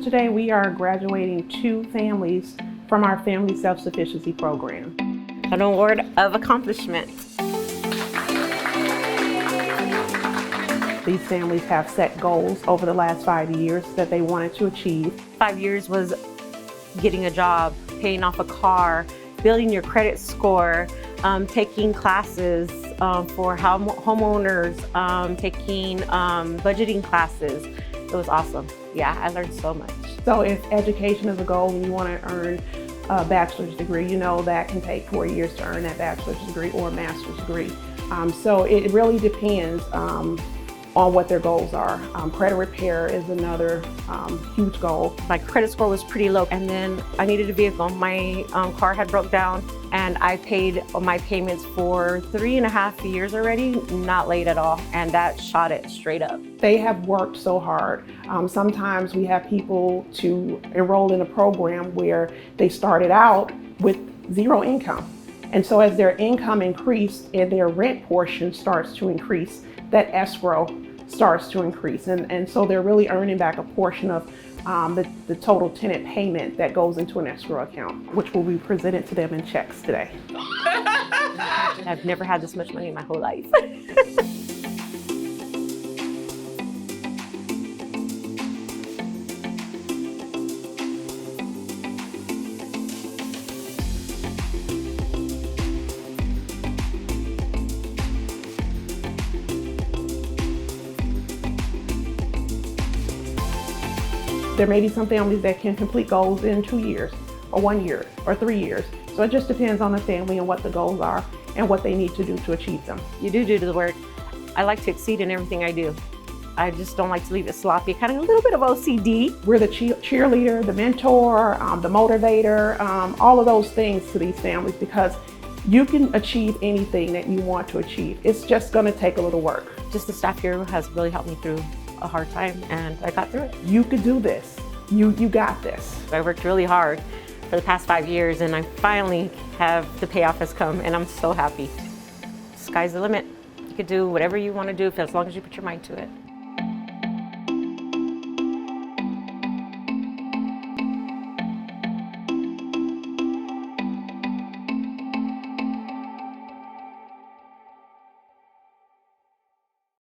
Today we are graduating 2 families from our Family Self Sufficiency Program. An award of accomplishment. These families have set goals over the last 5 years that they wanted to achieve. 5 years was getting a job, paying off a car, building your credit score, taking classes for homeowners, taking budgeting classes. It was awesome. Yeah, I learned so much. So if education is a goal and you want to earn a bachelor's degree, you know that can take 4 years to earn that bachelor's degree or a master's degree. So it really depends on what their goals are. Credit repair is another huge goal. My credit score was pretty low, and then I needed a vehicle. My car had broke down, and I paid my payments for 3.5 years already, not late at all, and that shot it straight up. They have worked so hard. Sometimes we have people to enroll in a program where they started out with 0 income. And so as their income increased and their rent portion starts to increase, that escrow starts to increase. And so they're really earning back a portion of the total tenant payment that goes into an escrow account, which will be presented to them in checks today. I've never had this much money in my whole life. There may be some families that can complete goals in 2 years, or 1 year, or 3 years. So it just depends on the family and what the goals are and what they need to do to achieve them. You do the work. I like to exceed in everything I do. I just don't like to leave it sloppy, kind of a little bit of OCD. We're the cheerleader, the mentor, the motivator, all of those things to these families, because you can achieve anything that you want to achieve. It's just going to take a little work. Just the staff here has really helped me through a hard time, and I got through it. You could do this. You got this. I worked really hard for the past 5 years, and I finally have the payoff has come, and I'm so happy. Sky's the limit. You could do whatever you want to do as long as you put your mind to it.